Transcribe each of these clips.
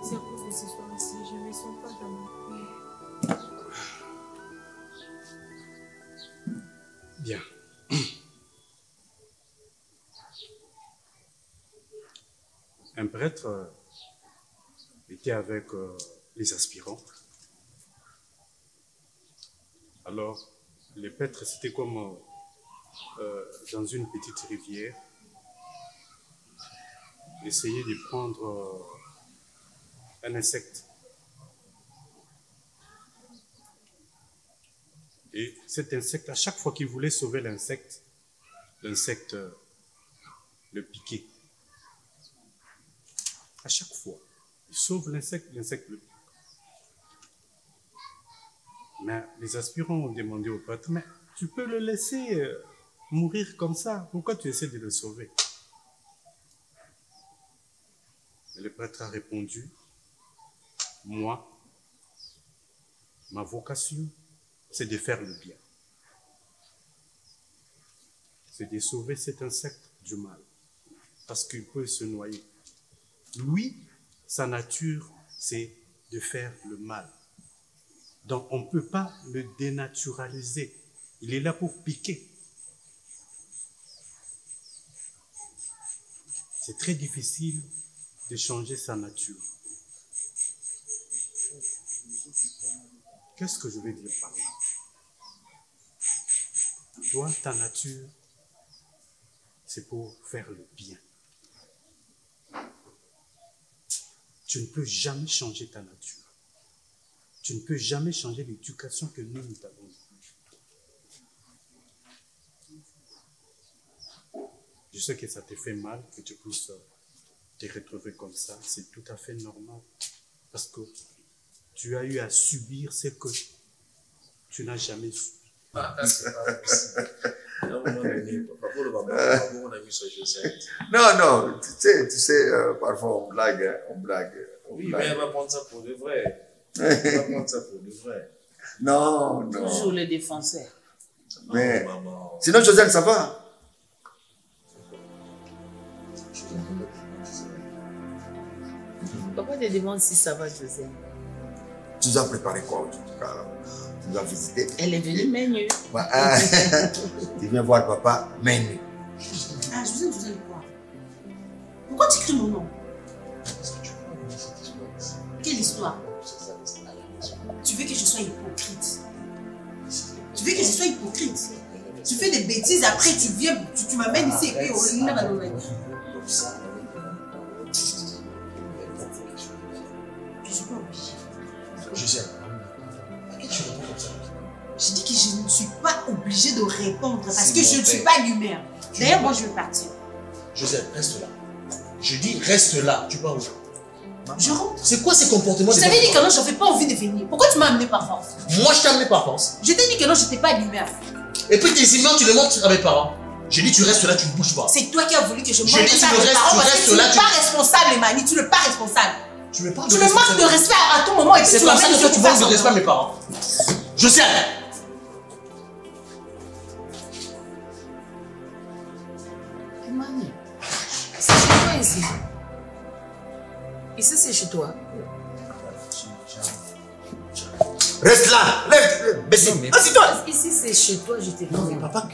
C'est à cause de ces histoires ici. Je ne me sens pas dans mon pays. Bien. Un prêtre était avec les aspirants. Alors, les prêtres, c'était comme dans une petite rivière. Essayer de prendre un insecte. Et cet insecte, à chaque fois qu'il voulait sauver l'insecte, l'insecte le piquait. À chaque fois, il sauve l'insecte, l'insecte le pique. Mais les aspirants ont demandé au prêtre, mais tu peux le laisser mourir comme ça, pourquoi tu essaies de le sauver? Mais le prêtre a répondu, moi, ma vocation, c'est de faire le bien. C'est de sauver cet insecte du mal, parce qu'il peut se noyer. Lui, sa nature, c'est de faire le mal. Donc, on ne peut pas le dénaturaliser. Il est là pour piquer. C'est très difficile de changer sa nature. Qu'est-ce que je veux dire par là? Toi, ta nature, c'est pour faire le bien. Tu ne peux jamais changer ta nature. Tu ne peux jamais changer l'éducation que nous t'avons donnée. Je sais que ça te fait mal, que tu puisses te retrouver comme ça. C'est tout à fait normal. Parce que tu as eu à subir ce que tu n'as jamais subi. C'est pas possible. Non, tu sais, parfois on blague, hein, on blague. Oui, mais elle va prendre ça pour de vrai. Elle va prendre ça pour de vrai. Non. Toujours le défenseur. Mais, maman. sinon, Josiane, ça va? Pourquoi tu te demandes si ça va, José? Tu nous as préparé quoi aujourd'hui? Tu nous as visité? Elle est venue menu. Tu viens voir papa menu. Ah, José, quoi? Pourquoi tu écris mon nom? Quelle histoire? Tu veux que je sois hypocrite? Tu veux que je sois hypocrite? Tu fais des bêtises, après tu viens, tu m'amènes ici et puis on est là dans le. Je suis pas obligée. Josiane, à qui tu réponds comme ça? Je dis que je ne suis pas obligée de répondre parce que je ne suis pas d'humeur. D'ailleurs, moi je vais partir. Josiane, reste là. Je dis reste là. Tu pars où? Je rentre. C'est quoi ces comportements? Je t'avais dit que non, je n'avais pas envie de venir. Pourquoi tu m'as amené par force? Moi, je t'ai amené par force. Je t'ai dit que non, je n'étais pas d'humeur. Et puis tes humeurs, tu les montres à mes parents. J'ai dit tu restes là, tu ne bouges pas. C'est toi qui as voulu que je montre J'ai dit, ça à tu mes restes- parents tu parce restes que tu là, n'es tu- pas responsable, Emani. Tu n'es pas responsable. Tu me parles Tu de me manques de respect à tout moment et puis C'est tu comme ça m'amènes que toi ici tu pour manques de faire respect à semblant. mes parents. Josiane! Emani, c'est chez toi ici. Ici, c'est chez toi. Reste là! Lève! Assieds-toi! Ici, c'est chez toi, je t'ai dit. Non, mais papa,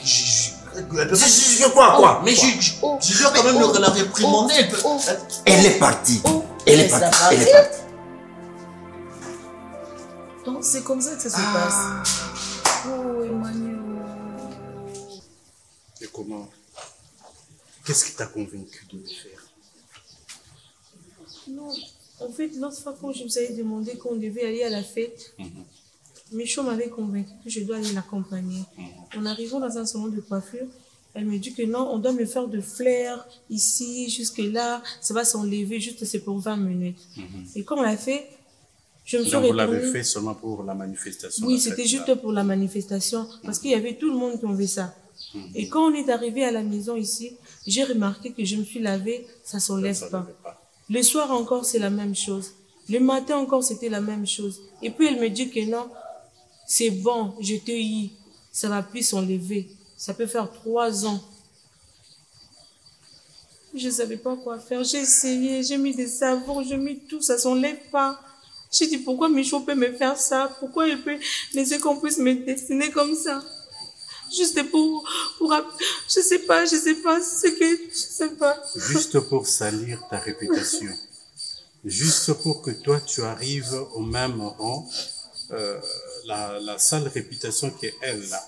Quoi? mais je dois quand même la réprimander. Elle est partie. Elle est partie. Elle est partie. Donc, c'est comme ça que ça se passe. Oh, Emmanuel. Et comment? Qu'est-ce qui t'a convaincu de le faire? Non, en fait, l'autre fois quand je vous avais demandé qu'on devait aller à la fête, Michaud m'avait convaincu que je dois aller l'accompagner. En arrivant dans un salon de coiffure, elle me dit que non, on doit me faire de flair ici, jusque là, ça va s'enlever, juste c'est pour 20 minutes. Et quand on l'a fait, je me suis Donc vous retournée. l'avez fait seulement pour la manifestation? Oui, la c'était fête, juste là. pour la manifestation, parce qu'il y avait tout le monde qui en veut ça. Et quand on est arrivé à la maison ici, j'ai remarqué que je me suis lavée, ça ne s'enlève Ça pas. ne fait pas. Le soir encore, c'est la même chose. Le matin encore, c'était la même chose. Et puis elle me dit que non, c'est bon, je te hais, ça va plus s'enlever. Ça peut faire 3 ans. Je ne savais pas quoi faire. J'ai essayé, j'ai mis des savons, j'ai mis tout, ça ne s'enlève pas. J'ai dit, pourquoi Michaud peut me faire ça? Pourquoi il peut laisser qu'on puisse me dessiner comme ça? Juste pour je sais pas, je sais pas. Juste pour salir ta réputation. Juste pour que toi, tu arrives au même rang, la sale réputation qu'elle a.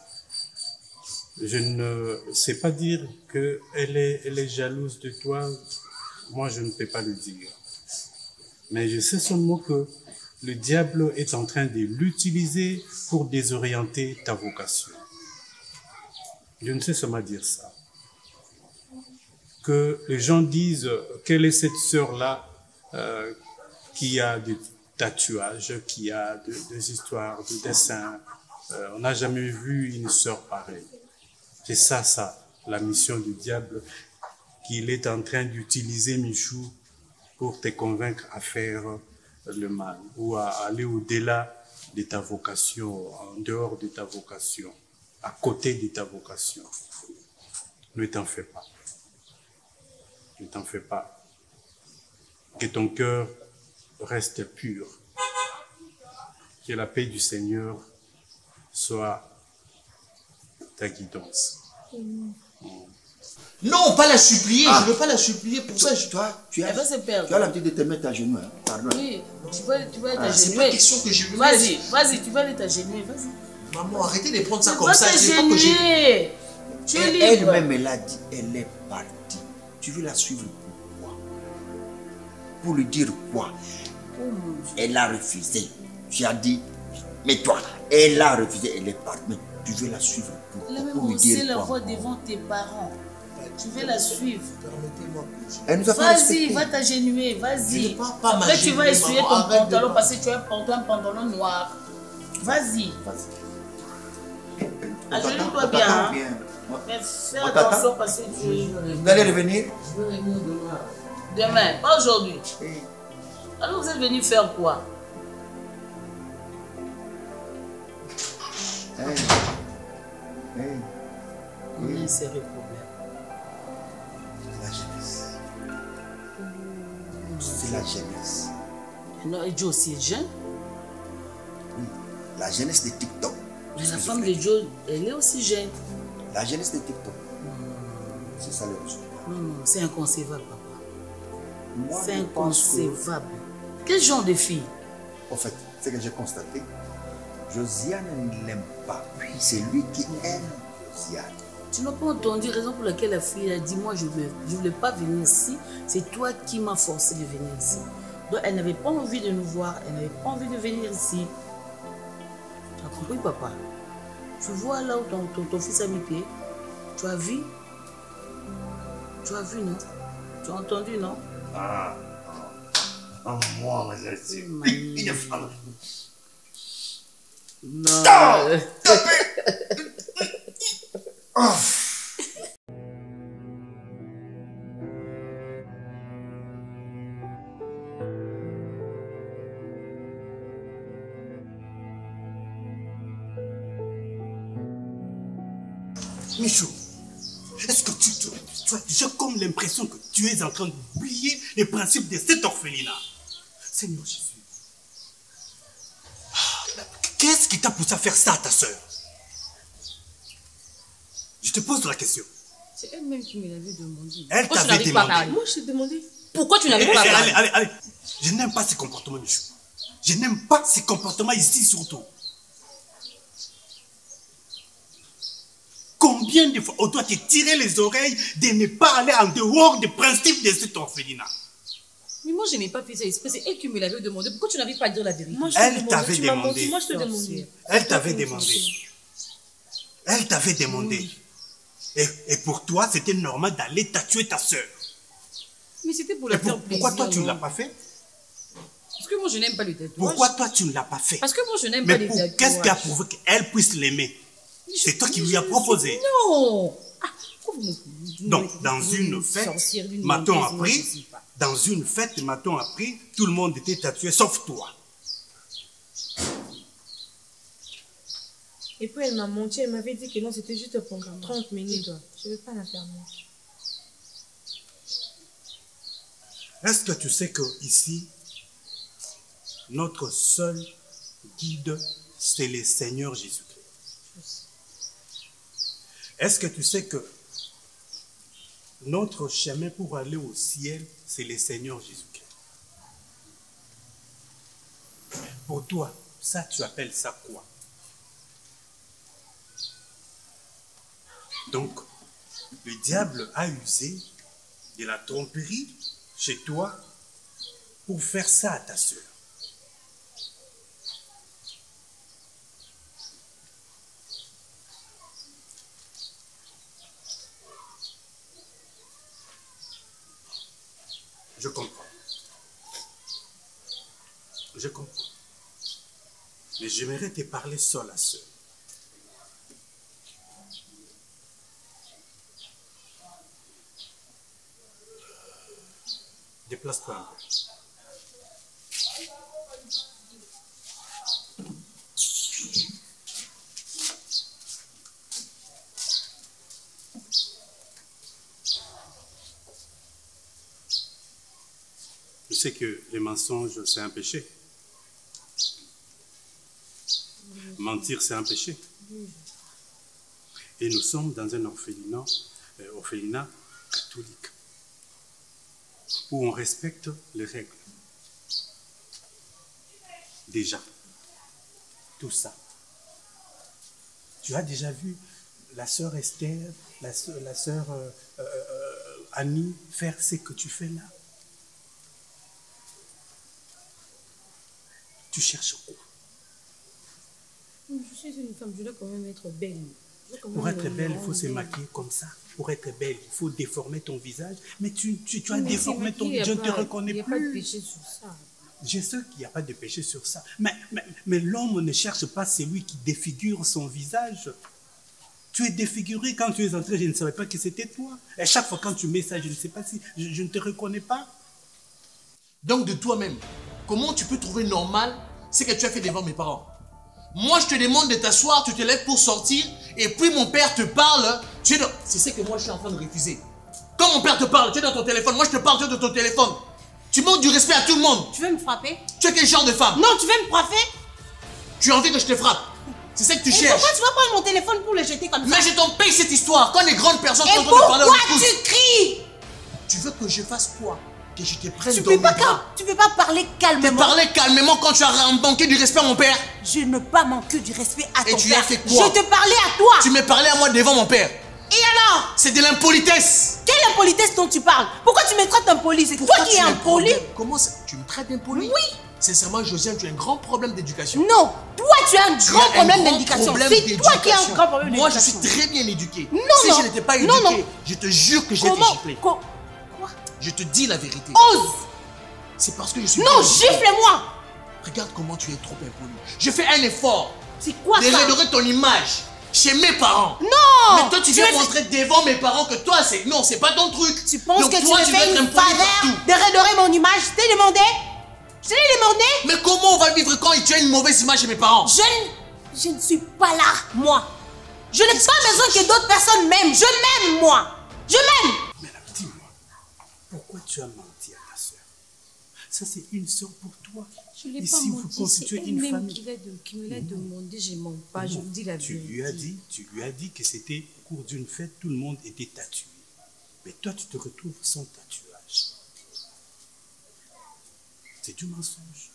Je ne sais pas dire qu'elle est jalouse de toi. Moi, je ne peux pas le dire. Mais je sais seulement que le diable est en train de l'utiliser pour désorienter ta vocation. Je ne sais seulement dire ça. Que les gens disent, quelle est cette sœur-là qui a des tatouages, qui a des histoires, des dessins. On n'a jamais vu une sœur pareille. C'est ça, la mission du diable, qu'il est en train d'utiliser, Michou, pour te convaincre à faire le mal ou à aller au-delà de ta vocation, en dehors de ta vocation, à côté de ta vocation. Ne t'en fais pas. Ne t'en fais pas. Que ton cœur reste pur. Que la paix du Seigneur soit ta guidance. Non, pas la supplier. Ah. Je ne veux pas la supplier. Pour ça, tu Elle va se perdre. as l'habitude de te mettre à genoux. Hein. Pardon. Oui, tu vas aller C'est pas t'agenouiller. question que je lui Vas-y, tu vas aller t'agenouiller, vas-y. Maman, arrêtez de prendre ça Tu comme vas ça. C'est pas que j'ai... t'agenouiller. Tu es libre. Elle-même, elle a dit, elle est partie. Tu veux la suivre pourquoi? Pour lui dire quoi? Oh mon Dieu. Elle a refusé. Tu as dit, mais toi, elle a refusé, elle est partie. Mais tu veux la suivre Elle a pourquoi? même Pour lui haussé dire la quoi? voix devant tes parents. Tu veux la suivre. Permettez-moi. Elle nous a pas Vas-y, respecté. va t'agenouiller, Je vas-y. ne parle pas Après, tu vas m'agenouiller, essuyer maman, ton arrête de pantalon me- parce que tu as porté un pantalon noir. Vas-y. Agenouille-toi bien. Hein. Mais fais On attention t'attend. parce que Vous allez revenir? demain, pas aujourd'hui. Oui. Alors vous êtes venu faire quoi? On a un sérieux problème. La jeunesse. C'est la jeunesse. Non, et Joe aussi est jeune. Oui. La jeunesse de TikTok. Mais la femme de Joe, elle est aussi jeune. La jeunesse de TikTok. C'est ça le résultat. Non, c'est inconcevable, papa. Moi, C'est je pense que, inconcevable. Quel genre de fille? en fait, ce que j'ai constaté, Josiane ne l'aime pas. C'est lui qui aime Josiane. Tu n'as pas entendu raison pour laquelle la fille a dit moi je ne voulais pas venir ici. C'est toi qui m'as forcé de venir ici. Donc elle n'avait pas envie de nous voir. Elle n'avait pas envie de venir ici. Tu as compris, papa? Tu vois là où ton fils a mis pied? Tu as vu? Tu as vu, non? Tu as entendu, non? Moi, c'est une femme. Non. Michou, est-ce que tu as déjà comme l'impression que tu es en train d'oublier les principes de cet orphelinat? Seigneur Jésus, qu'est-ce qui t'a poussé à faire ça à ta soeur? Je te pose la question. C'est elle-même qui me l'avait demandé. Elle Pourquoi tu t'avait n'arrives pas à demandé. parler? Moi, je t'ai demandé. Pourquoi tu n'arrives pas à parler? Allez. Je n'aime pas ces comportements, Michou. Je n'aime pas ces comportements ici surtout. Combien de fois on doit te tirer les oreilles de ne pas aller en dehors des principes de cet orphelinat? Mais moi, je n'ai pas fait ça exprès. C'est elle qui me l'avait demandé. Pourquoi tu n'arrives pas à dire la vérité? Moi, je t'ai Elle demandé. t'avait Tu m'as demandé. menti. Moi, je te demandé. Elle t'avait demandé. Elle t'avait demandé. Et pour toi, c'était normal d'aller tatouer ta soeur. Mais c'était pour Et la faire plaisir. pourquoi toi, tu ne non? l'as pas fait? Parce que moi, je n'aime pas les tatouages. Pourquoi toi, tu ne l'as pas fait? Parce que moi, je n'aime pas Mais les tatouages. qu'est-ce qui a prouvé qu'elle puisse l'aimer? C'est toi qui lui as proposé. Non. Ah, pourquoi vous Donc, dans une fête, m'a-t-on appris, dans une fête, m'a-t-on appris, tout le monde était tatoué sauf toi. Et puis, elle m'a menti. Elle m'avait dit que non, c'était juste pour 30 minutes. Je ne vais pas la faire, moi. Est-ce que tu sais que ici, notre seul guide, c'est le Seigneur Jésus-Christ? Est-ce que tu sais que notre chemin pour aller au ciel, c'est le Seigneur Jésus-Christ? Pour toi, ça, tu appelles ça quoi? Donc, le diable a usé de la tromperie chez toi pour faire ça à ta sœur. Je comprends. Je comprends. Mais j'aimerais te parler seul à seul. Déplace-toi un peu. Je sais que les mensonges, c'est un péché. Mentir, c'est un péché. Et nous sommes dans un orphelinat catholique, où on respecte les règles. Déjà, tout ça. Tu as déjà vu la sœur Esther, la sœur Annie faire ce que tu fais là? Tu cherches quoi? Je suis une femme, je dois quand même être belle. Pour être belle, il faut se maquiller comme ça. Pour être belle, il faut déformer ton visage. Mais tu as déformé ton visage, je ne te reconnais plus. Il n'y a pas de péché sur ça. Je sais qu'il n'y a pas de péché sur ça. Mais l'homme ne cherche pas celui qui défigure son visage. Tu es défiguré quand tu es entré, je ne savais pas que c'était toi. Et chaque fois quand tu mets ça, je ne sais pas si je ne te reconnais pas. Donc de toi-même, comment tu peux trouver normal ce que tu as fait devant mes parents? Moi, je te demande de t'asseoir, tu te lèves pour sortir, et puis mon père te parle, tu es dans... C'est ce que moi, je suis en train de refuser. Quand mon père te parle, tu es dans ton téléphone, moi, je te parle, tu es dans ton téléphone. Tu manques du respect à tout le monde. Tu veux me frapper? Tu es quel genre de femme? Non, tu veux me frapper? Tu as envie que je te frappe? C'est ça que tu Et cherches. pourquoi tu vas prendre mon téléphone pour le jeter comme ça? Mais je t'en paye cette histoire. Quand les grandes personnes Et sont en train de parler pourquoi aux tu cries? Tu veux que je fasse quoi? Que je te prenne Tu dans peux mes pas, bras? tu peux pas parler Te calmement. parler calmement quand tu as manqué du respect à mon père? Je ne pas manquer du respect à ton Et tu père. as fait quoi? Je te parlais à toi. Tu me parlais à moi devant mon père. Et alors? C'est de l'impolitesse. Quelle impolitesse dont tu parles? Pourquoi tu me traites d'impoli? C'est toi qui es impoli? Comment ça? Tu me traites d'impoli? Oui. Sincèrement, Josiane, tu as un grand problème d'éducation. Non, toi tu as un grand problème d'éducation. C'est toi qui as un grand problème d'éducation. Moi, je suis très bien éduqué. Non, si non. je n'étais pas éduqué, Non, non. je te jure que j'ai été Comment? giflé. Quoi? Je te dis la vérité. Ose! C'est parce que je suis... Non, bien éduqué. gifle-moi! Regarde comment tu es trop impoli. Je fais un effort C'est quoi de ça? redorer ton image chez mes parents. Non! Mais toi, tu viens montrer devant mes parents que toi, c'est... Non, c'est pas ton truc. Tu penses Donc, que toi, tu me dois fais être une impoli faveur partout. de redorer mon image? Je t'ai demandé? Je t'ai demandé? Mais comment on va vivre quand tu as une mauvaise image chez mes parents? Je ne suis pas là, moi. Je n'ai pas besoin que d'autres personnes m'aiment. Je m'aime, moi. Je m'aime. Madame, dis-moi, pourquoi tu as menti à ta soeur? Ça, c'est une soeur pour toi. Je ne l'ai pas Ici, vous menti, constituez c'est une elle-même famille. qui me l'a demandé, je ne mens pas, je vous dis la Tu vérité. lui as dit que c'était au cours d'une fête, tout le monde était tatoué. Mais toi, tu te retrouves sans tatouage. C'est du mensonge.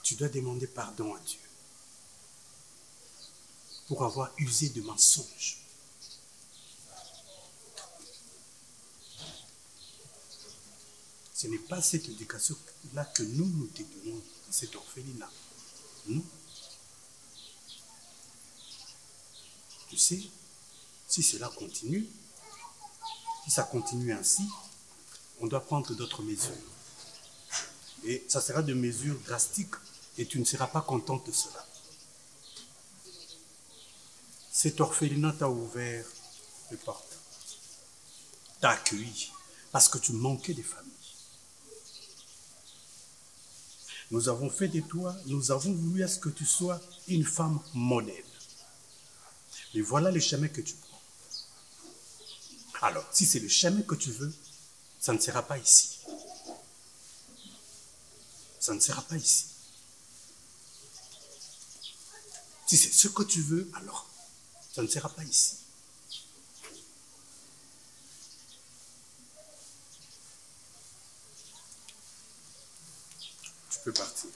Tu dois demander pardon à Dieu pour avoir usé de mensonges. Ce n'est pas cette éducation-là que nous te donnons dans cet orphelinat. Non. Tu sais, si cela continue, si ça continue ainsi, on doit prendre d'autres mesures. Et ça sera des mesures drastiques et tu ne seras pas contente de cela. Cet orphelinat t'a ouvert les portes, t'a accueilli parce que tu manquais de famille. Nous avons fait de toi, nous avons voulu à ce que tu sois une femme modèle. Mais voilà le chemin que tu prends. Alors, si c'est le chemin que tu veux, ça ne sera pas ici. Ça ne sera pas ici. Si c'est ce que tu veux, alors, ça ne sera pas ici. Tu peux partir.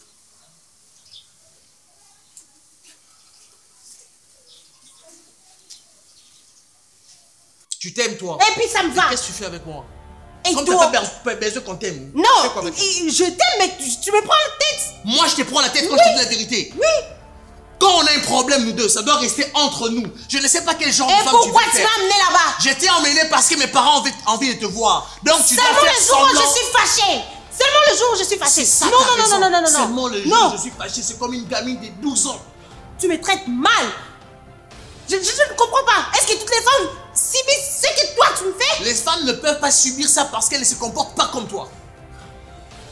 Tu t'aimes, toi. Et puis ça me va. Qu'est-ce que tu fais avec moi? Et comme toi? tu n'as pas besoin qu'on t'aime. Non, tu fais quoi avec moi? je t'aime, mais tu me prends la tête. Moi, je te prends la tête quand je te dis la vérité. Oui. Quand on a un problème, nous deux, ça doit rester entre nous. Je ne sais pas quel genre de Et femme tu veux pourquoi tu faire. m'as amené là-bas? Je t'ai emmené parce que mes parents ont envie de te voir. Donc tu dois Seulement faire le jour où semblant. je suis fâchée. Seulement le jour où je suis fâchée. C'est ça, Non, t'as non, raison. non, non, non, non, non. Seulement le jour Non. où je suis fâchée, c'est comme une gamine de 12 ans. Tu me traites mal. Je ne comprends pas. Est-ce que toutes les femmes subissent ce que toi tu me fais? Les femmes ne peuvent pas subir ça parce qu'elles ne se comportent pas comme toi.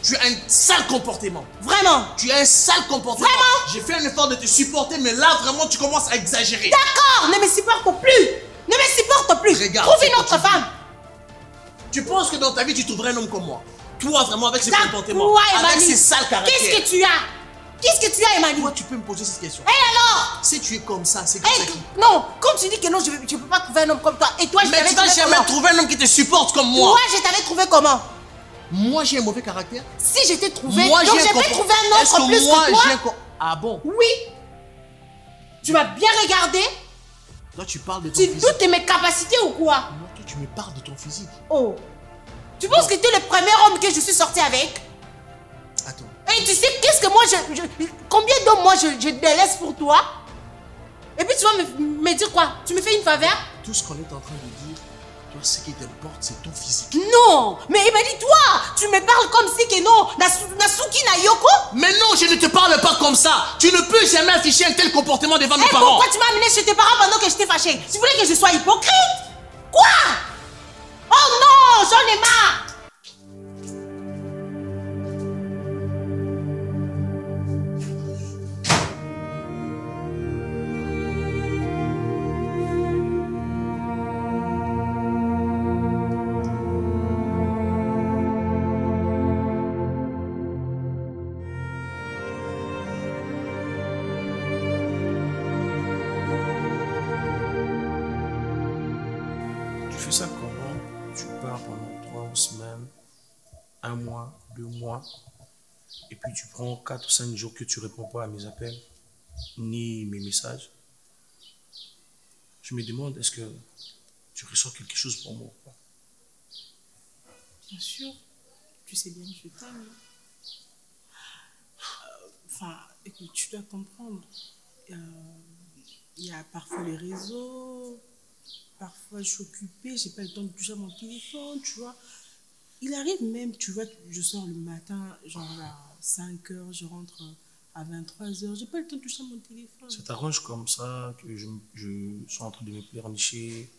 Tu as un sale comportement. Vraiment? Tu as un sale comportement. Vraiment? J'ai fait un effort de te supporter, mais là, vraiment, tu commences à exagérer. D'accord, ne me supporte plus. Ne me supporte plus. Regarde, Trouve c'est une que autre tu dis. femme. Tu penses que dans ta vie, tu trouverais un homme comme moi? Toi, vraiment, avec ce T'as comportement, quoi, avec Emmanuel? ces sales caractères. Qu'est-ce que tu as? Qu'est-ce que tu as, Emmanuel? Toi, tu peux me poser cette question. Et alors? Si tu es comme ça, c'est comme Eh, ça qui... non, comme tu dis que non, je ne peux pas trouver un homme comme toi. Et toi, je Mais t'avais tu n'as trouvé jamais comment? trouvé un homme qui te supporte comme moi. Toi, je t'avais trouvé comment? Moi, j'ai un mauvais caractère. Si je t'ai trouvé, Moi, donc j'ai un j'ai pas compor- trouvé un Est-ce autre plus moi, que toi. j'ai un co- Ah bon? Oui. Tu m'as bien regardé. Là, tu parles de ton Tu physique. doutes de mes capacités ou quoi? Non, toi, tu me parles de ton physique. Oh. Tu penses que tu es le premier homme que je suis sorti avec? Attends. Et tu sais qu'est-ce que moi combien d'hommes moi je délaisse pour toi? Et puis tu vas me dire quoi? Tu me fais une faveur? Tout ce qu'on est en train de dire, toi, ce qui t'importe, c'est ton physique. Non! Mais il m'a dit toi! Tu me parles comme si que non! Nasuki na Yoko? Mais non, je ne te parle pas comme ça. Tu ne peux jamais afficher un tel comportement devant mes Et parents. pourquoi tu m'as amené chez tes parents pendant que j'étais fâchée? Tu voulais que je sois hypocrite? Quoi? Oh non! J'en ai marre! Tu fais ça comment? Tu pars pendant 3 semaines, 1 mois, 2 mois, et puis tu prends 4 ou 5 jours que tu ne réponds pas à mes appels, ni mes messages. Je me demande, est-ce que tu ressens quelque chose pour moi ou pas? Bien sûr, tu sais bien que je t'aime. Enfin, écoute, tu dois comprendre. Il y a parfois les réseaux, parfois je suis occupée, j'ai pas le temps de toucher à mon téléphone, tu vois. Il arrive même, tu vois, je sors le matin, genre à 5 h, je rentre à 23 h, j'ai pas le temps de toucher à mon téléphone. Ça t'arrange comme ça que je suis en train de me pleurnicher,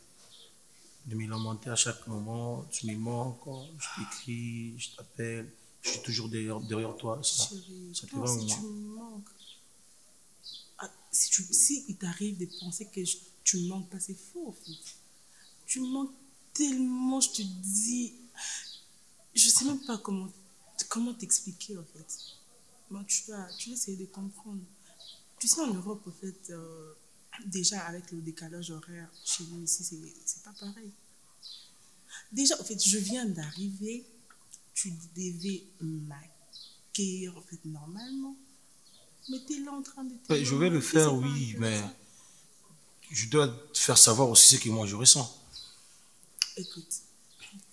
de me lamenter à chaque moment, tu me manques, je t'écris, je t'appelle, je suis toujours derrière toi. Chérie, Ça te non, va ou si moi? tu me manques, si il t'arrive de penser que tu me manques pas, c'est faux, en fait. Tu me manques tellement, je te dis, je sais même pas comment t'expliquer, en fait. Bon, tu vas essayer de comprendre. Tu sais, en Europe, en fait, déjà avec le décalage horaire, chez nous ici, c'est pas pareil. Déjà, en fait, je viens d'arriver, tu devais m'accueillir, en fait, normalement. Mais t'es là en train de... Je vais le faire, oui, mais je dois te faire savoir aussi ce que moi je ressens. Écoute,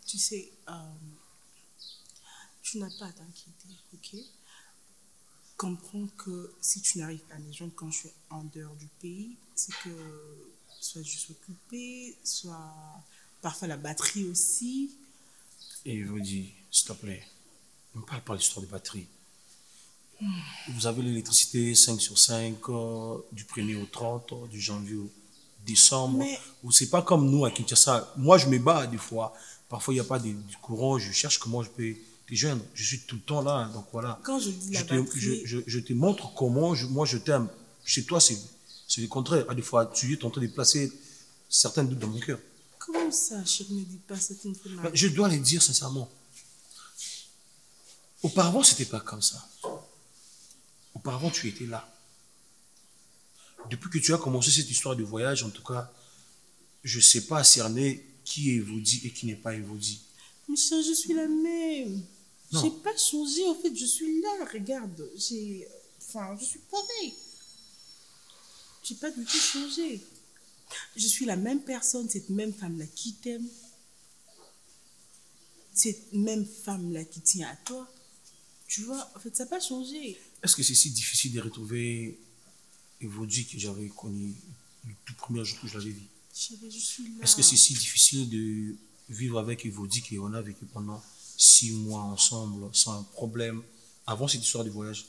tu sais, tu n'as pas à t'inquiéter, ok? Comprends que si tu n'arrives pas à me joindre quand je suis en dehors du pays, c'est que soit je suis occupée, soit parfois la batterie aussi. Et je vous dis, s'il te plaît, ne me parle pas de l'histoire de batterie. Vous avez l'électricité 5 sur 5, du 1er au 30, du janvier au décembre. Mais... C'est pas comme nous à Kinshasa. Moi, je me bats des fois. Parfois, il n'y a pas de courant. Je cherche comment je peux te joindre. Je suis tout le temps là. Donc voilà. Quand je dis la batterie... je te montre comment moi je t'aime. Chez toi, c'est le contraire. À des fois, tu es en train de placer certains doutes dans mon cœur. Comment ça, chérie, ne dis pas ça, tu me fais mal. Je dois le dire sincèrement. Auparavant, c'était pas comme ça. Auparavant, tu étais là. Depuis que tu as commencé cette histoire de voyage, en tout cas, je ne sais pas cerner qui est Evodi et qui n'est pas Evodi. Mais chérie, je suis la même. Non. J'ai pas changé, en fait, je suis là, regarde. Enfin, je suis pareil. J'ai pas du tout changé. Je suis la même personne, cette même femme-là qui t'aime. Cette même femme-là qui tient à toi. Tu vois, en fait, ça n'a pas changé. Est-ce que c'est si difficile de retrouver Evodi que j'avais connu le tout premier jour que je l'avais vu? Chérie, je suis là. Est-ce que c'est si difficile de vivre avec Evodi qu'on a vécu pendant 6 mois ensemble, sans problème, avant cette histoire du voyage?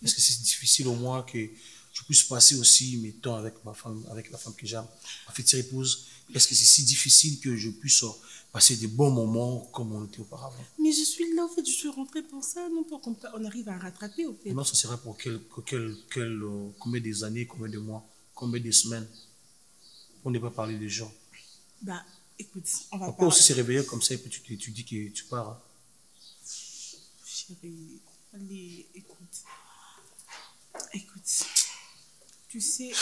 Est-ce que c'est difficile au moins que je puisse passer aussi mes temps avec ma femme, avec la femme que j'aime, ma future épouse? Est-ce que c'est si difficile que je puisse passer des bons moments comme on était auparavant? Mais je suis là, en fait, je suis rentrée pour ça, non pour qu'on arrive à rattraper, au fait. Non, ça serait pour combien des années, combien de mois, combien de semaines? Pour ne pas parler des gens. Bah, écoute, on va Pourquoi aussi se réveiller comme ça et puis tu dis que tu pars? Hein? Chérie, allez, écoute. Écoute, tu sais,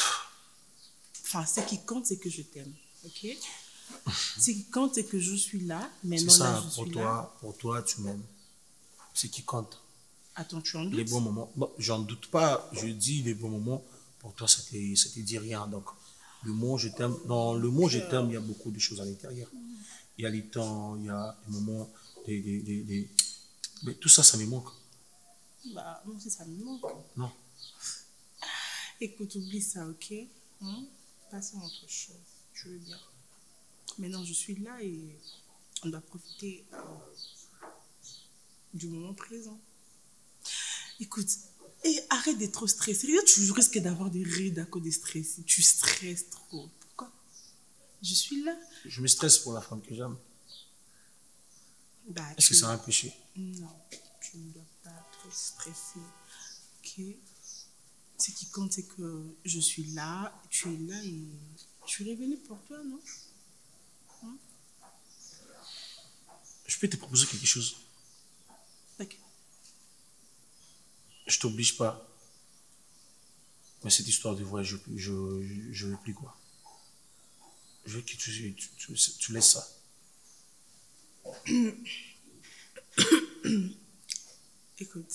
enfin, ce qui compte, c'est que je t'aime, ok? Ce qui compte, c'est que je suis là, maintenant c'est ça, là, je suis là. pour toi, tu m'aimes. C'est qui compte. Attends, tu en doutes? Les bons moments, bon, j'en doute pas, je dis les bons moments, pour toi, ça te dit rien, donc... Le mot je t'aime, dans le mot je t'aime, il y a beaucoup de choses à l'intérieur. Il y a les temps, il y a les moments, mais tout ça, ça me manque. Bah, moi aussi, ça me manque. Non. Écoute, oublie ça, ok? Passons à autre chose. Je veux bien. Maintenant, je suis là et on doit profiter du moment présent. Écoute, et arrête d'être trop stressé. Tu risques d'avoir des rides à cause des stress. Tu stresses trop. Pourquoi? Je suis là. Je me stresse pour la femme que j'aime. Bah, est-ce que c'est un péché? Non, tu ne dois pas trop stresser. Ok? Ce qui compte, c'est que je suis là, tu es là et je suis revenue pour toi, non? Je peux te proposer quelque chose? Ok. Je t'oblige pas. Mais cette histoire de voyage, je veux plus quoi. Je veux que tu laisses ça. Écoute,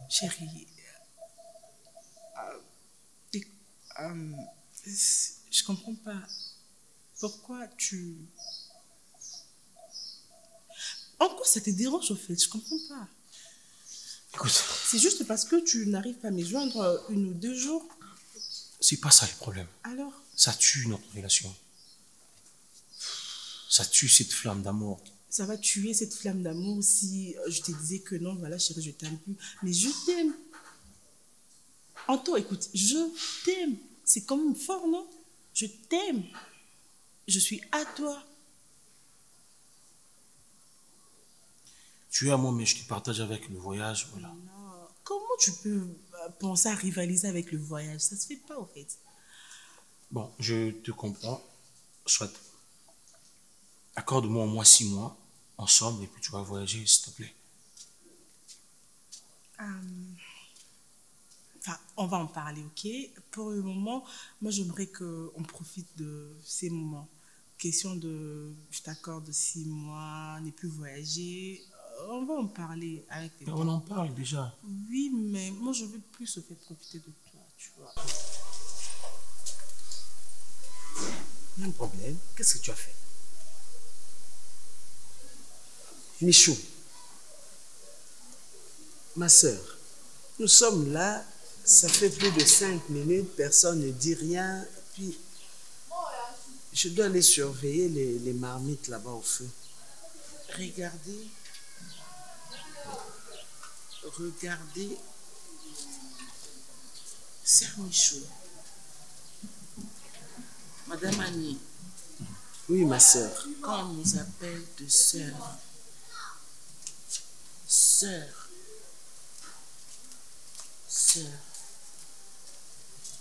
chérie, je comprends pas. Pourquoi tu... En quoi ça te dérange, au fait? Je comprends pas. Écoute. C'est juste parce que tu n'arrives pas à me joindre 1 ou 2 jours. C'est pas ça le problème. Alors? Ça tue notre relation. Ça tue cette flamme d'amour. Ça va tuer cette flamme d'amour si je te disais que non, voilà chérie, je t'aime plus. Mais je t'aime. Anto, écoute, je t'aime. C'est quand même fort, non? Je t'aime. Je suis à toi. Tu es à moi, mais je te partage avec le voyage, voilà. Non. Comment tu peux penser à rivaliser avec le voyage? Ça se fait pas, en fait. Bon, je te comprends. Soit. Accorde-moi au moins 6 mois ensemble et puis tu vas voyager, s'il te plaît. Enfin, on va en parler, ok? Pour le moment, moi, j'aimerais qu'on profite de ces moments. Question de, je t'accorde 6 mois, ne plus voyager. On va en parler avec les gens. On en parle déjà. Oui, mais moi, je veux plus se faire profiter de toi, tu vois. Il y a un problème. Qu'est-ce que tu as fait? Michou, ma soeur, nous sommes là, ça fait plus de 5 minutes, personne ne dit rien, puis je dois aller surveiller les marmites là-bas au feu. Regardez, Sœur Michou. Madame Annie. Oui, ma soeur. Quand on nous appelle de sœur,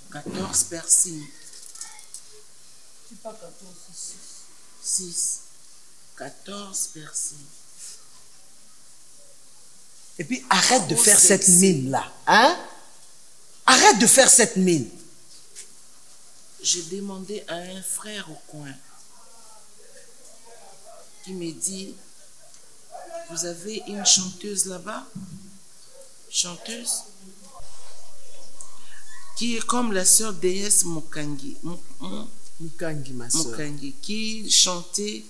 14 piercings, C'est pas 14, c'est 6. 6. 14 personnes. Et puis arrête de faire cette mine-là. Hein? Arrête de faire cette mine. J'ai demandé à un frère au coin qui me dit, vous avez une chanteuse là-bas? Chanteuse? Qui est comme la sœur déesse Mukangi. Mukangi, ma sœur. Mukangi, qui chantait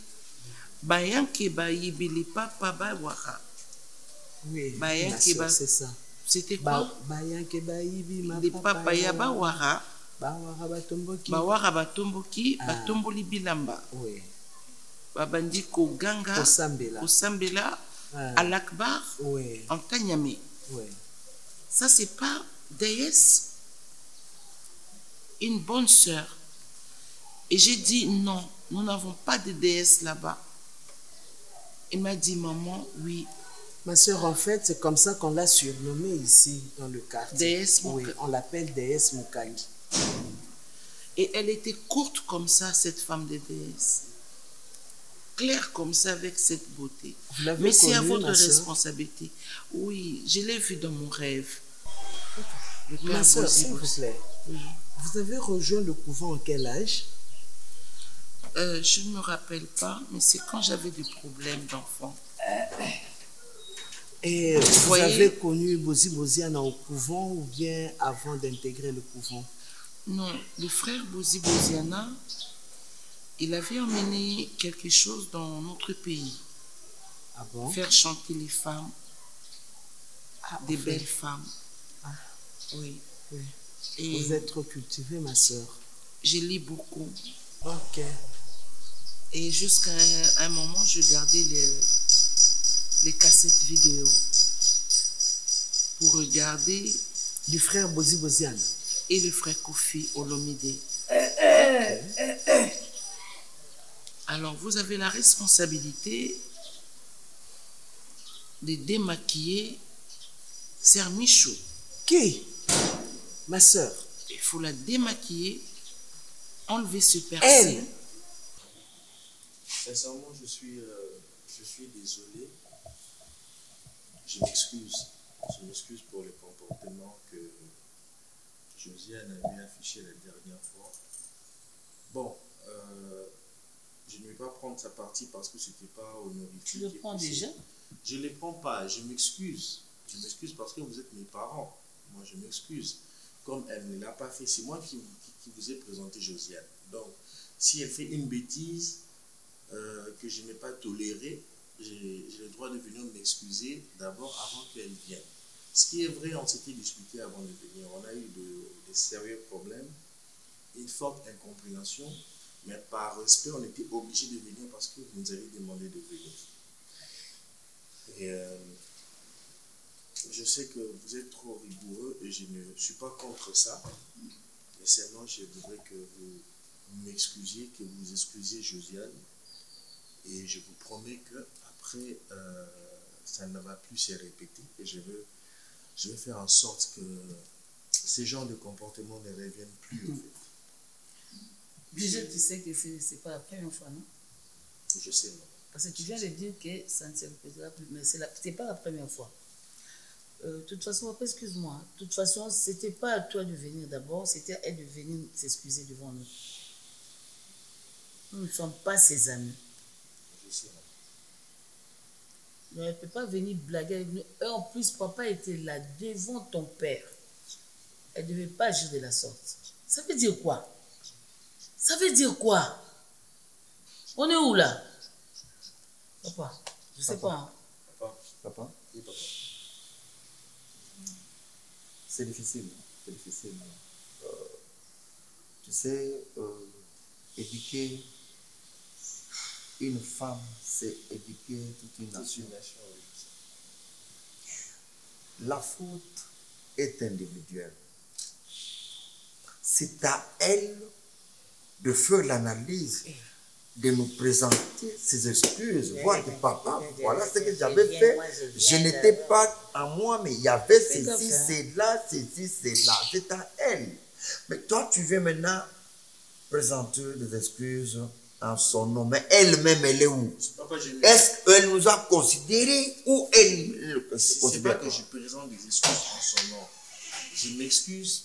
Bayanke Bayibili Papa Bawara. Oui, ma sœur, c'est ça. C'était quoi? Bayanke Bayibi, ma papa ya Bawara. Bawara Batomboki. Bawara Batomboki, Batomboli Bilamba. Oui. Babandi Koganga. Kosambela. Al-Akbar. Oui. En Tanyame. Oui. Ça, c'est pas déesse. Une bonne sœur. Et j'ai dit non, nous n'avons pas de déesse là-bas. Il m'a dit, maman, oui. Ma sœur, en fait, c'est comme ça qu'on l'a surnommée ici dans le quartier. Déesse Mukangi. Oui, on l'appelle déesse Mukangi. Et elle était courte comme ça, cette femme de déesse. Claire comme ça, avec cette beauté. Mais c'est à votre responsabilité. Oui, je l'ai vue dans mon rêve. Ma sœur, s'il vous plaît, vous avez rejoint le couvent en quel âge? Je ne me rappelle pas, mais c'est quand j'avais des problèmes d'enfant. Et vous avez connu Bozi Boziana au couvent ou bien avant d'intégrer le couvent? Non, le frère Bozi Boziana, il avait emmené quelque chose dans notre pays. Ah bon? Faire chanter les femmes, des belles femmes. Ah. Oui. Oui. Et vous êtes trop cultivée, ma soeur. Je lis beaucoup. Ok. Et jusqu'à un moment, je gardais les cassettes vidéo pour regarder. Du frère Bozi Boziana. Et le frère Kofi Olomide. Alors, vous avez la responsabilité de démaquiller Sœur Michou. Qui? Ma soeur. Il faut la démaquiller, enlever ce piercing. Elle. Sincèrement, je suis désolé. Je m'excuse. Je m'excuse pour le comportement que Josiane avait affiché la dernière fois. Bon, je ne vais pas prendre sa partie parce que ce n'était pas honorifique. Tu le prends déjà? Je ne le prends pas, je m'excuse. Je m'excuse parce que vous êtes mes parents. Moi, je m'excuse. Comme elle ne l'a pas fait, c'est moi qui vous ai présenté Josiane. Donc, si elle fait une bêtise que je n'ai pas tolérée, j'ai le droit de venir m'excuser d'abord avant qu'elle vienne. Ce qui est vrai, on s'était discuté avant de venir. On a eu de sérieux problèmes, une forte incompréhension, mais par respect, on était obligé de venir parce que vous nous avez demandé de venir. Et je sais que vous êtes trop rigoureux et je ne suis pas contre ça. Mais seulement, je voudrais que vous m'excusiez, que vous excusiez Josiane. Et je vous promets qu'après, ça ne va plus se répéter. Et je vais faire en sorte que ces genres de comportements ne reviennent plus. En fait. Déjà, tu sais que ce n'est pas la première fois, non? Je sais, non. Parce que tu viens de dire que ça ne se répétera plus, mais ce n'est pas la première fois. De toute façon, après, excuse-moi. De toute façon, ce n'était pas à toi de venir d'abord, c'était à elle de venir s'excuser devant nous. Nous ne sommes pas ses amis. Je sais, non. Mais elle ne peut pas venir blaguer avec nous. Et en plus, papa était là devant ton père. Elle ne devait pas agir de la sorte. Ça veut dire quoi? Ça veut dire quoi? On est où là? Papa, je ne sais pas. Hein. Papa? Oui, papa. C'est difficile. C'est difficile. Tu sais, éduquer une femme, c'est éduquer toute une nation. La faute est individuelle. C'est à elle de faire l'analyse, de nous présenter ses excuses. Voir que papa, voilà ce que j'avais fait. Je n'étais pas à moi, mais il y avait ceci, cela, ceci, cela. C'est à elle. Mais toi, tu veux maintenant présenter des excuses en son nom, mais elle-même, elle est où? Papa, Est-ce qu'elle nous a considérés ou elle ne c'est pas considère que pas? je présente des excuses en son nom. Je m'excuse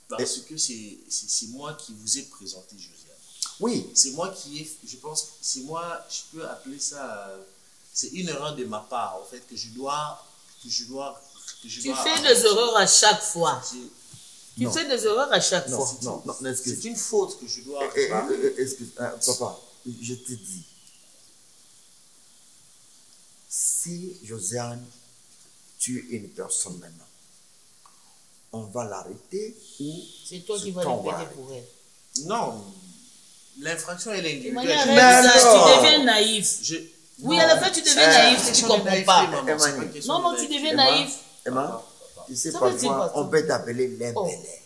parce que c'est moi qui vous ai présenté Josiane. Oui. C'est moi qui ai, je pense, c'est moi, je peux appeler ça, c'est une erreur de ma part, en fait, que je dois. Tu fais des erreurs à chaque fois. Tu fais des erreurs à chaque fois. Non, excuse. C'est une faute que je dois. Excuse, papa, je te dis. Si Josiane tue une personne maintenant, on va l'arrêter ou c'est toi qui vas l'épaider pour elle? Non, l'infraction elle est individuelle. Mais alors, tu deviens naïf. Oui, à la fin tu deviens naïf si tu ne comprends pas. Non, tu deviens naïf. Emma, tu sais parfois, on peut t'appeler l'imbélé.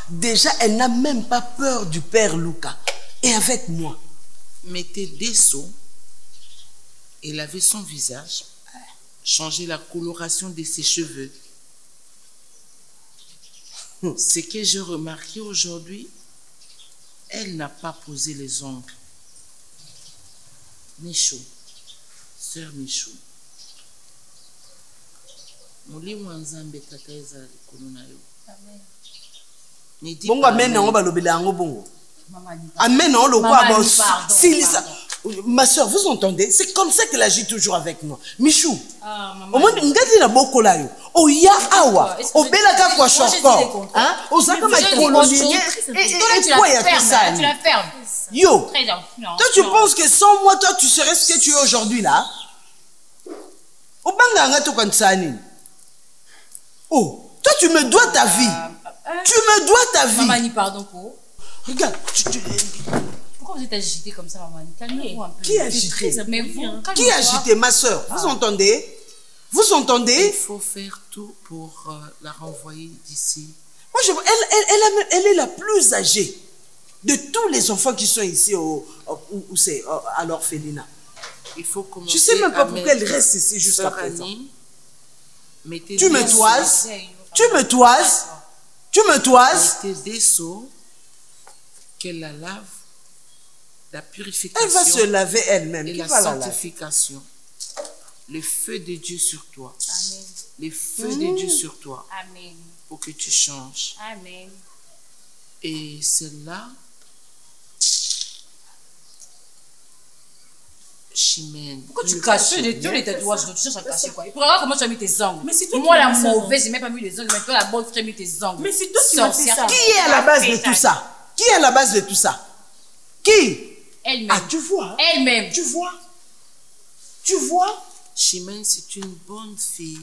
Déjà, elle n'a même pas peur du père Lucas. Et avec moi. Mettez des seaux et lavez son visage. Changez la coloration de ses cheveux. Ce que j'ai remarqué aujourd'hui, elle n'a pas posé les ongles. Michou, sœur Michou. Molimo nzambe tata eza likolo na yo. Amen. Bongo amen na balobela yango bongo. Amen na lo kwa silisa. Ma soeur, vous entendez? C'est comme ça qu'elle agit toujours avec moi. Michou. Au moins ngati na bokola yo. O ya awa. O belaka kwa short. Hein? O zaka ma kolonier et quoi ya tout ça? Tu la fermes. Yo. Toi tu penses que sans moi toi tu serais ce que tu es aujourd'hui là? O banga nga to kansani. Oh, toi tu me dois ta vie. Tu me dois ta vie. Maman, pardon pour. Regarde, pourquoi vous êtes agité comme ça, maman? Calmez-vous un peu. Qui a agité? Mais vous, qui a agité, ma soeur? Vous entendez? Vous entendez? Il faut faire tout pour la renvoyer d'ici. Moi, elle est la plus âgée de tous les enfants qui sont ici à l'orphelinat. Il faut commencer. Je ne sais même pas pourquoi elle reste ici jusqu'à présent. Tu me toises? Tu me toises? Tu me toises? Mettez des seaux, qu'elle la lave, la purification. Elle va se laver elle-même. Et la sanctification. Le feu de Dieu sur toi. Amen. Le feu de Dieu sur toi. Amen. Pour que tu changes. Amen. Et celle-là, Chimène. Pourquoi tu caches tous les tatouages? Tu cherches à cacher quoi? Et pour voir comment tu as mis tes ongles. Mais c'est toi moi la mauvaise, j'ai même pas mis les ongles. Mais toi la bonne, tu as mis tes ongles. Mais c'est toi qui m'as fait ça. Qui est à la base de tout ça? Qui est à la base de tout ça? Qui? Elle-même. Ah, tu vois? Elle-même. Tu vois? Tu vois? Chimène, c'est une bonne fille.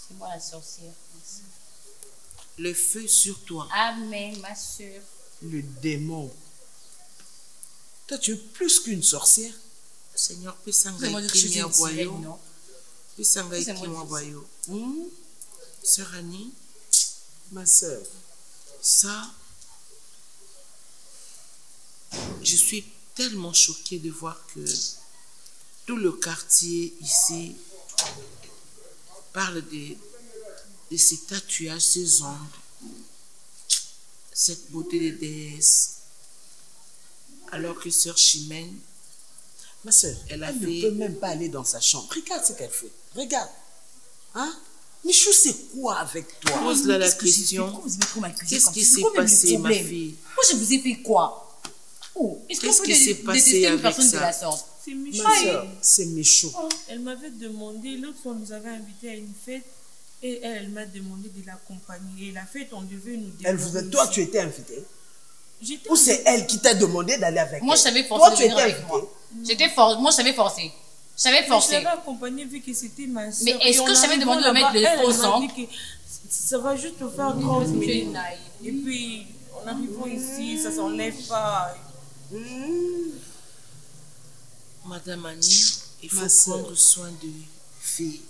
C'est moi la sorcière. Merci. Le feu sur toi. Amen, ma soeur. Le démon. Toi, tu es plus qu'une sorcière. Seigneur, Sœur Annie, ma sœur, ça, je suis tellement choquée de voir que tout le quartier ici parle de ces tatouages, ces ongles, cette beauté de déesse, alors que Sœur Chimène, ma soeur, elle ne peut même pas aller dans sa chambre. Regarde ce qu'elle fait. Regarde. Hein? Michou, c'est quoi avec toi? Pose-la la question. Qu'est-ce qui s'est passé, ma fille? Moi, je vous ai fait quoi? Oh, qu'est-ce qui s'est passé avec personne ça? de la sorte? C'est Michou. Ma soeur, c'est Michou. Elle m'avait demandé, l'autre fois, on nous avait invités à une fête et elle m'a demandé de l'accompagner. Et la fête, on devait nous dévorer. Toi, aussi. tu étais invitée? Ou c'est elle qui t'a demandé d'aller avec moi, elle? Je savais forcer toi, tu étais avec moi. Moi, je savais forcer. Je savais forcer. Je l'avais accompagnée vu que c'était ma soeur. Mais est-ce que je savais demander de mettre les faux ongles? Ça va juste te faire 30 minutes. Et puis, en arrivant ici, ça ne s'enlève pas. Madame Annie, il faut prendre soin de filles.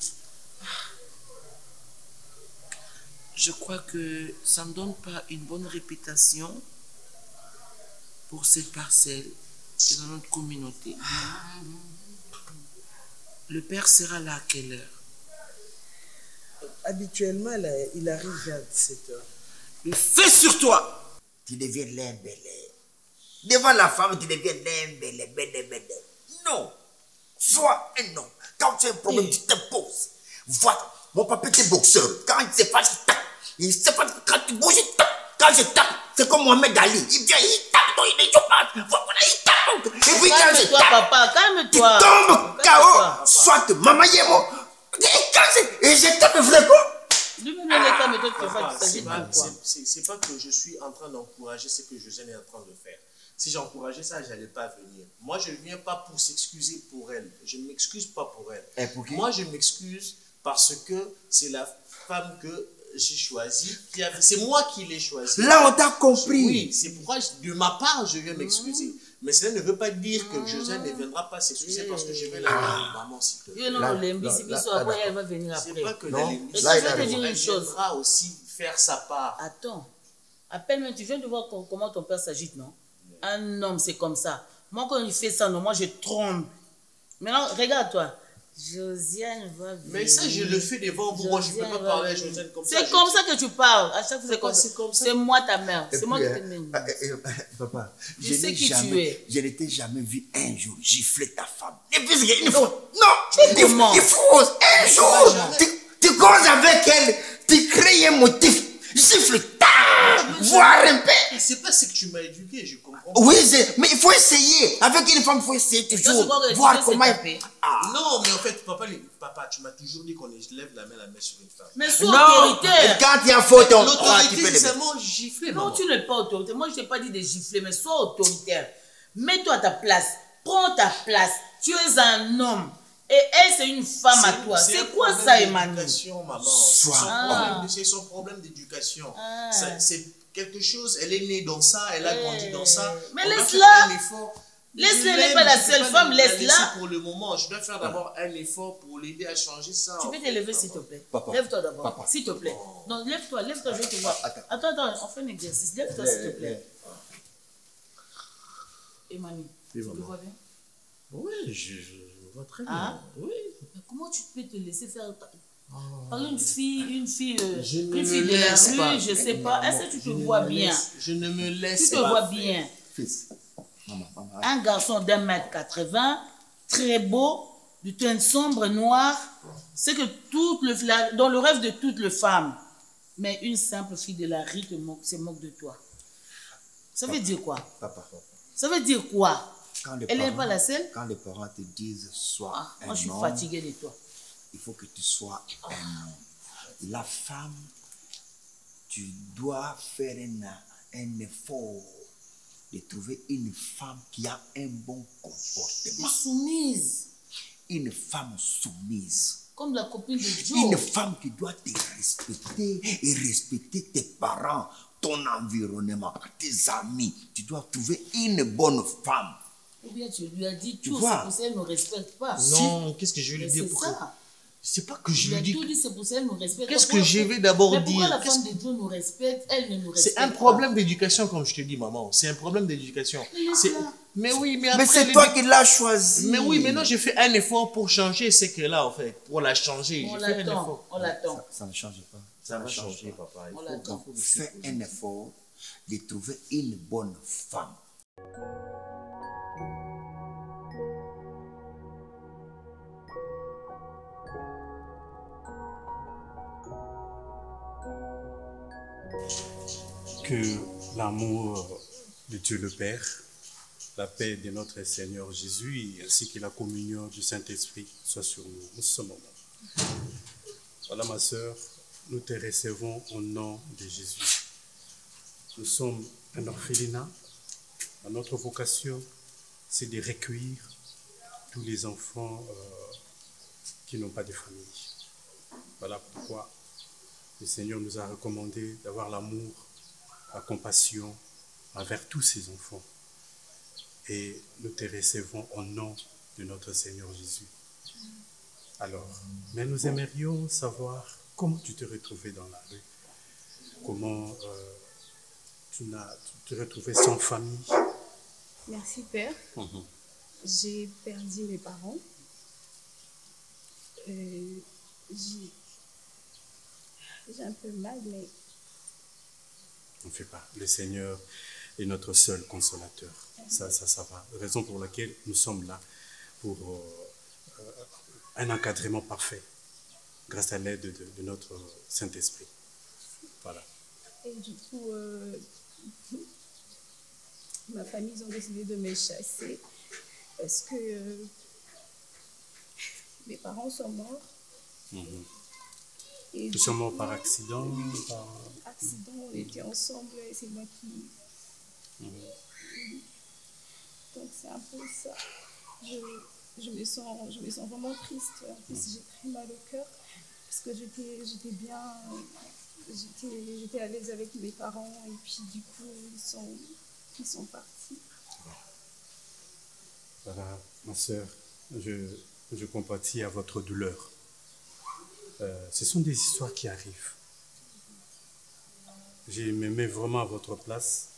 Je crois que ça ne donne pas une bonne réputation pour cette parcelle et dans notre communauté. Le père sera là à quelle heure? Habituellement, il arrive vers 17h. Le feu sur toi! Tu deviens l'imbélé. Devant la femme, tu deviens non. Sois un homme. Quand tu as un problème, tu te poses. Voilà. Mon papa était boxeur. Quand il se passe, il tape. Il se passe, quand tu bouges, il tape. Quand je tape, c'est comme Mohamed Ali. Il vient, il tape, donc il ne joue pas. Voilà, il tape. Et puis quand je tape, papa, calme-toi. tu tombes KO. Soit maman Yemo. Et je tape vrai quoi. C'est pas que je suis en train d'encourager ce que Josiane est en train de faire. Si j'encourageais ça, je n'allais pas venir. Moi, je ne viens pas pour s'excuser pour elle. Je ne m'excuse pas pour elle. Et pour qui? Moi, je m'excuse parce que c'est la femme que j'ai choisie. C'est moi qui l'ai choisie. Là, on t'a compris. Oui, c'est pourquoi, de ma part, je viens m'excuser. Mais cela ne veut pas dire que Josiane ne viendra pas s'excuser parce que je vais la dire, maman, s'il te plaît. Non, après, elle va venir après. C'est pas que non. Et je vais te dire une elle chose. viendra aussi faire sa part. Attends. Appelle-moi, tu viens de voir comment ton père s'agite, non? Un homme, c'est comme ça. Moi, quand il fait ça, non, moi, je trompe. Maintenant, regarde-toi. Josiane va venir. Mais ça, je le fais devant vous. Moi, je ne peux pas parler à Josiane comme ça. C'est comme ça que tu parles. À chaque fois, c'est comme ça. C'est moi ta mère. C'est moi qui te mène. Papa, Je sais qui tu es. Je ne t'ai jamais vu un jour gifler ta femme. Et puis, une fois. Non, comment? Il faut un jour. Tu causes avec elle. Tu crées un motif. Gifle. Voir un peu. C'est pas ce que tu m'as éduqué, je comprends. Oui, mais il faut essayer. Avec une femme, il faut essayer toujours. Voir comment elle... Non, mais en fait, papa, tu m'as toujours dit qu'on lève la main sur une femme. Mais sois autoritaire. Quand il y a faute, on... L'autorité, c'est seulement gifler. Non, tu n'es pas autoritaire. Moi, je ne t'ai pas dit de gifler, mais sois autoritaire. Mets-toi à ta place. Prends ta place. Tu es un homme. Et elle, c'est une femme à toi. C'est quoi ça, Emmanuel? C'est son problème d'éducation. C'est quelque chose, elle est née dans ça, elle a grandi dans ça. Mais laisse-la. Laisse-la, elle n'est pas la seule femme, laisse-la. Pour le moment, je dois faire d'abord un effort pour l'aider à changer ça. Tu peux te lever, s'il te plaît. Lève-toi d'abord, s'il te plaît. Non, lève-toi, je vais te voir. Attends, on fait un exercice. Lève-toi, s'il te plaît. Emmanuel, tu te vois bien? Oui, je vois très bien. Oui. Mais comment tu peux te laisser faire par une fille je ne une me fille de la laisse pas. rue, je sais pas. Est-ce que tu te vois bien? Je ne me laisse Tu te pas vois faire. bien. Fils, maman. Un garçon d'1m80, très beau, du teint sombre, noir. C'est que dans le rêve de toutes les femmes. Mais une simple fille de la rue se moque de toi. Ça veut dire quoi? Papa. Ça veut dire quoi? Elle n'est pas la seule? Quand les parents te disent sois un homme, moi, je suis fatiguée de toi. Il faut que tu sois un homme. La femme, tu dois faire un effort de trouver une femme qui a un bon comportement. Soumise. Une femme soumise. Comme la copine de Joe. Une femme qui doit te respecter et respecter tes parents, ton environnement, tes amis. Tu dois trouver une bonne femme. Ou bien tu lui as dit tout, c'est pour ça qu'elle ne respecte pas. Non, qu'est-ce que je vais lui dire pour ça? C'est pas que je lui dis. Tout dit, c'est pour ça qu'elle nous respecte. Qu'est-ce que je vais d'abord dire? Pourquoi la femme de Dieu nous respecte, elle ne nous respecte pas? C'est un problème d'éducation, comme je te dis, maman. C'est un problème d'éducation. Mais oui, mais après. Mais c'est toi qui l'as choisi. Mais oui, mais non, j'ai fait un effort pour changer ce que là, en fait. Pour la changer. On l'attend. On l'attend. Ça ne change pas. Ça va changer, papa. On l'attend. Fais un effort de trouver une bonne femme. Que l'amour de Dieu le Père, la paix de notre Seigneur Jésus, ainsi que la communion du Saint-Esprit soit sur nous en ce moment. Voilà ma sœur, nous te recevons au nom de Jésus. Nous sommes un orphelinat. Notre vocation, c'est de recueillir tous les enfants qui n'ont pas de famille. Voilà pourquoi le Seigneur nous a recommandé d'avoir l'amour, la compassion envers tous ces enfants. Et nous te recevons au nom de notre Seigneur Jésus. Alors, mais nous aimerions savoir comment tu t'es retrouvé dans la rue. Comment tu t'es retrouvé sans famille. Merci Père. J'ai perdu mes parents. J'ai un peu mal, mais... On ne fait pas. Le Seigneur est notre seul consolateur. Ça va. Raison pour laquelle nous sommes là, pour un encadrement parfait, grâce à l'aide de notre Saint-Esprit. Voilà. Et du coup, ma famille, ils ont décidé de me chasser parce que mes parents sont morts. Et Ils sont morts par accident accident, on était ensemble et c'est moi qui... Donc c'est un peu ça. Je me sens vraiment triste. En plus, j'ai très mal au cœur parce que j'étais bien... J'étais à l'aise avec mes parents et puis du coup, ils sont partis. Voilà, ma sœur, je compatis à votre douleur. Ce sont des histoires qui arrivent. Je me mets vraiment à votre place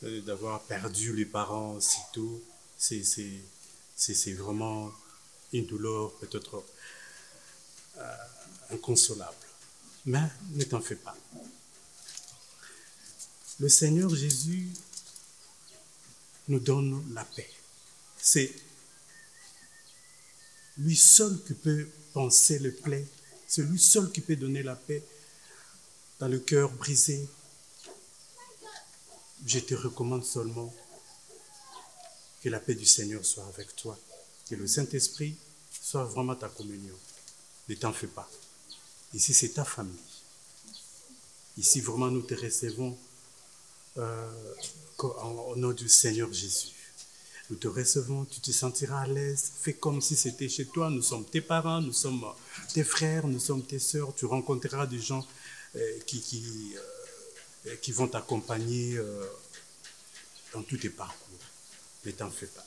d'avoir perdu les parents si tôt. C'est vraiment une douleur peut-être inconsolable. Mais ne t'en fais pas. Le Seigneur Jésus nous donne la paix. C'est lui seul qui peut penser le plaies. C'est lui seul qui peut donner la paix dans le cœur brisé. Je te recommande seulement que la paix du Seigneur soit avec toi. Que le Saint-Esprit soit vraiment ta communion. Ne t'en fais pas. Ici, c'est ta famille. Ici, vraiment, nous te recevons au nom du Seigneur Jésus. Nous te recevons, tu te sentiras à l'aise. Fais comme si c'était chez toi. Nous sommes tes parents, nous sommes tes frères, nous sommes tes sœurs. Tu rencontreras des gens qui vont t'accompagner dans tous tes parcours. Ne t'en fais pas.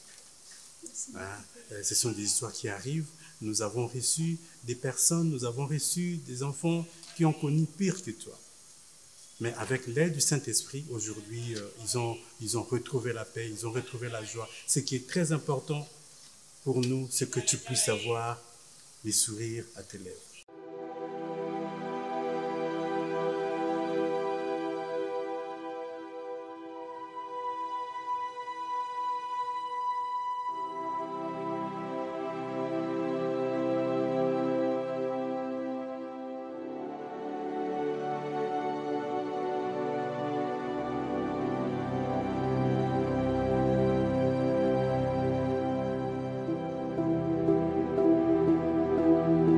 Hein? Ce sont des histoires qui arrivent. Nous avons reçu des personnes, nous avons reçu des enfants qui ont connu pire que toi. Mais avec l'aide du Saint-Esprit, aujourd'hui, ils ont retrouvé la paix, ils ont retrouvé la joie. Ce qui est très important pour nous, c'est que tu puisses avoir les sourires à tes lèvres.